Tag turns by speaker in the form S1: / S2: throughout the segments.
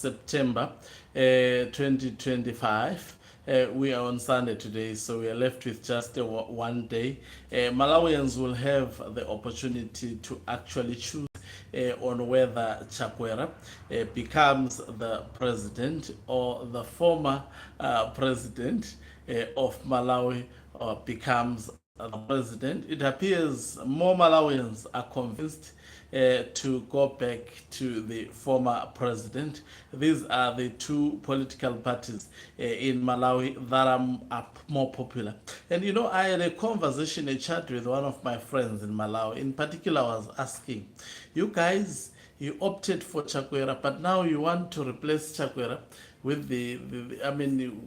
S1: September 2025. We are on Sunday today, so we are left with just one day. Malawians will have the opportunity to actually choose on whether Chakwera becomes the president or the former president of Malawi becomes the president. It appears more Malawians are convinced to go back to the former president. These are the two political parties in Malawi that are more popular. And you know, I had a conversation, a chat with one of my friends in Malawi. In particular, I was asking, you guys, you opted for Chakwera, but now you want to replace Chakwera with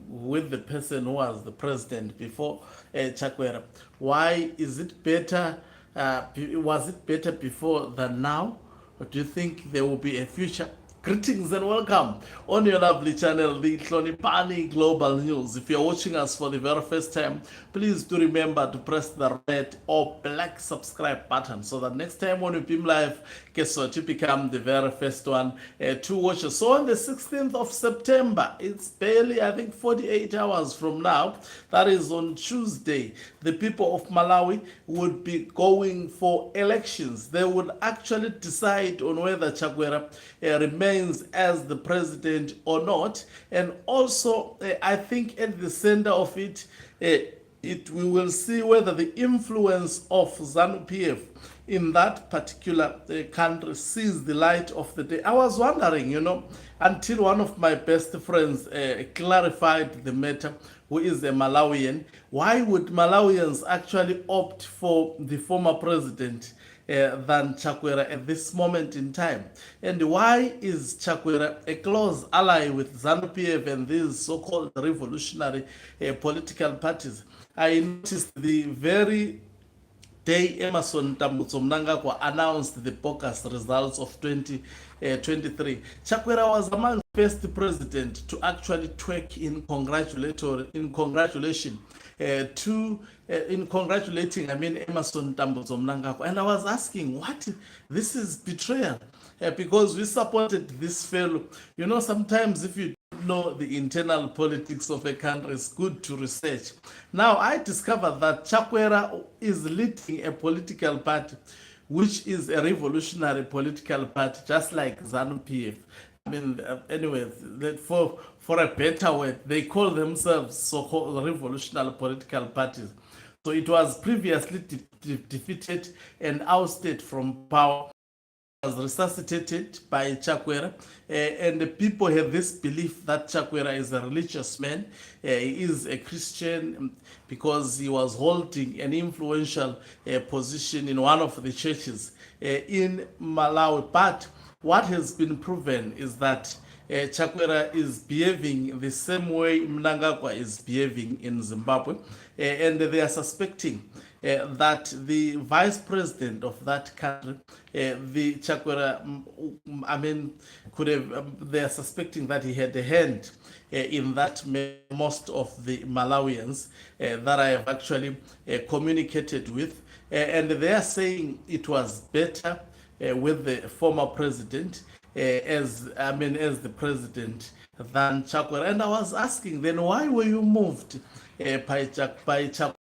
S1: with the person who was the president before Chakwera. Why is it better? Was it better before than now? Or do you think there will be a future? Greetings and welcome on your lovely channel, the Hlonipani Global News. If you're watching us for the very first time, please do remember to press the red or black subscribe button so that next time when we beam live, guess what, you become the very first one to watch us. So on the 16th of September, it's barely, I think, 48 hours from now, that is on Tuesday, the people of Malawi would be going for elections. They would actually decide on whether Chakwera remains as the president or not. And also, I think at the center of it, we will see whether the influence of ZANU-PF in that particular country sees the light of the day. I was wondering, you know, until one of my best friends clarified the matter, who is a Malawian, why would Malawians actually opt for the former president than Chakwera at this moment in time? And why is Chakwera a close ally with ZANU-PF and these so-called revolutionary political parties? I noticed the very day Emerson Tambutso Mnangagwa announced the bogus results of 2023. Chakwera was among the first president to actually twerk in congratulating Emerson Tambutso Mnangagwa. And I was asking, what? This is betrayal. Because we supported this fellow. You know, sometimes if you know the internal politics of a country, it's good to research. Now, I discovered that Chakwera is leading a political party, which is a revolutionary political party, just like ZANU-PF. Anyway, for a better word, they call themselves so-called revolutionary political parties. So it was previously defeated and ousted from power, was resuscitated by Chakwera, and the people have this belief that Chakwera is a religious man. He is a Christian because he was holding an influential position in one of the churches in Malawi. But what has been proven is that Chakwera is behaving the same way Mnangagwa is behaving in Zimbabwe, and they are suspecting that the vice president of that country, the Chakwera, they are suspecting that he had a hand in that. Most of the Malawians that I have actually communicated with, and they are saying it was better with the former president as the president than Chakwera. And I was asking, then why were you moved by Chakwera?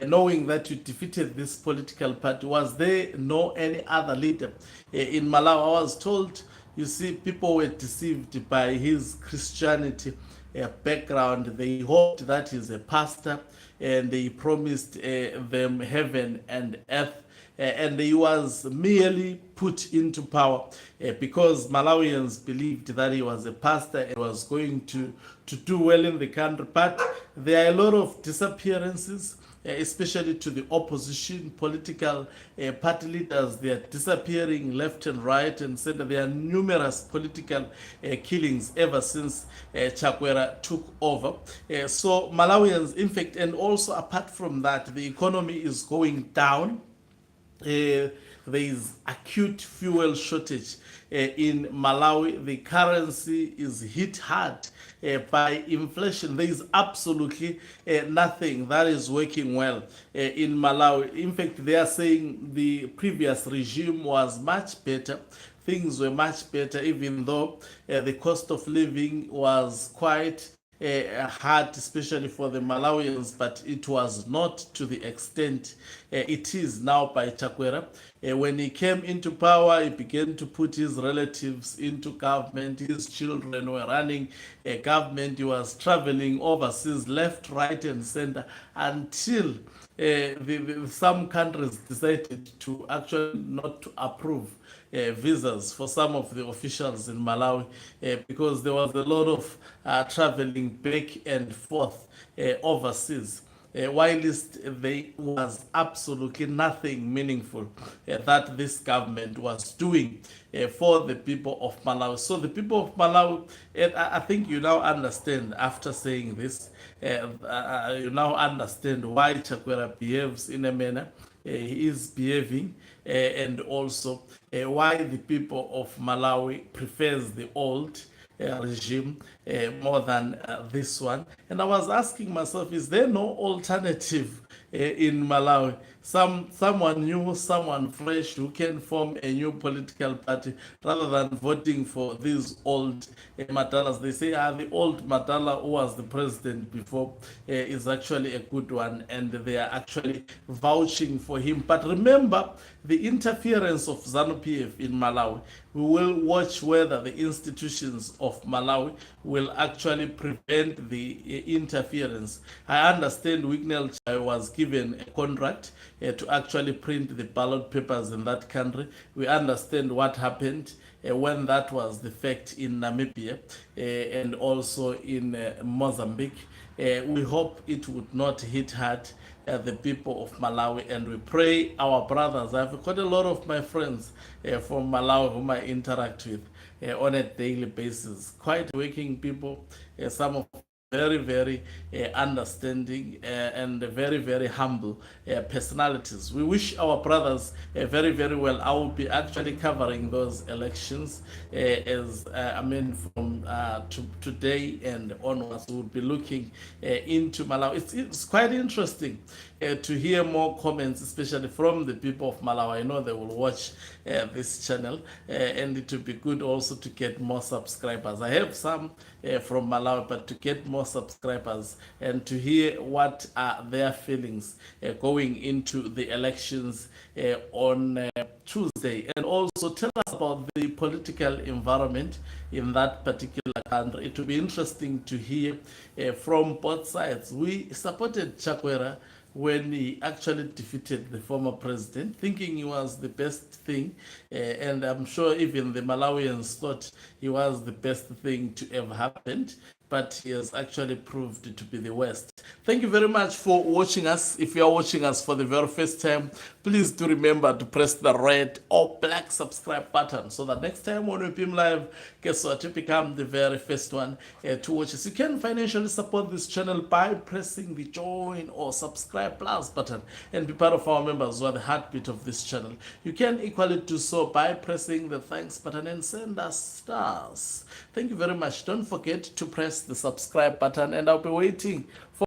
S1: Knowing that you defeated this political party? Was there no any other leader in Malawi? I was told, you see, people were deceived by his Christianity background. They hoped that he's a pastor, and they promised them heaven and earth, and he was merely put into power because Malawians believed that he was a pastor and was going to do well in the country. But there are a lot of disappearances, especially to the opposition political party leaders. They are disappearing left and right and center. There are numerous political killings ever since Chakwera took over. So Malawians, in fact, and also apart from that, the economy is going down. There is acute fuel shortage in Malawi. The currency is hit hard by inflation. There is absolutely nothing that is working well in Malawi. In fact, they are saying the previous regime was much better things were much better, even though the cost of living was quite hard, especially for the Malawians, but it was not to the extent it is now by Chakwera. When he came into power, he began to put his relatives into government. His children were running a government. He was traveling overseas, left, right, and center, until some countries decided to actually not to approve visas for some of the officials in Malawi because there was a lot of traveling back and forth overseas. Whilst there was absolutely nothing meaningful that this government was doing for the people of Malawi. So the people of Malawi, I think you now understand after saying this, you now understand why Chakwera behaves in a manner he is behaving, and also why the people of Malawi prefers the old regime more than this one. And I was asking myself, is there no alternative in Malawi? Someone new, someone fresh who can form a new political party rather than voting for these old Matalas. They say the old Matala who was the president before is actually a good one, and they are actually vouching for him. But remember the interference of ZANU-PF in Malawi. We will watch whether the institutions of Malawi will actually prevent the interference. I understand Wignell was given a contract to actually print the ballot papers in that country. We understand what happened when that was the fact in Namibia and also in Mozambique. We hope it would not hit hard the people of Malawi, and we pray our brothers. I've got a lot of my friends from Malawi whom I interact with on a daily basis. Quite working people, some of very, very understanding and very, very humble personalities. We wish our brothers very, very well. I will be actually covering those elections from today and onwards. We'll be looking into Malawi. It's quite interesting to hear more comments, especially from the people of Malawi. I know they will watch this channel, and it will be good also to get more subscribers. I have some from Malawi, but to get more subscribers and to hear what are their feelings going into the elections on Tuesday, and also tell us about the political environment in that particular country. It will be interesting to hear from both sides. We supported Chakwera when he actually defeated the former president, thinking he was the best thing, and I'm sure even the Malawians thought he was the best thing to ever happen, but he has actually proved to be the worst. Thank you very much for watching us. If you are watching us for the very first time, please do remember to press the red or black subscribe button so that next time when we beam live, guess what, you become the very first one to watch us. You can financially support this channel by pressing the join or subscribe plus button and be part of our members who are the heartbeat of this channel. You can equally do so by pressing the thanks button and send us stars. Thank you very much. Don't forget to press the subscribe button, and I'll be waiting for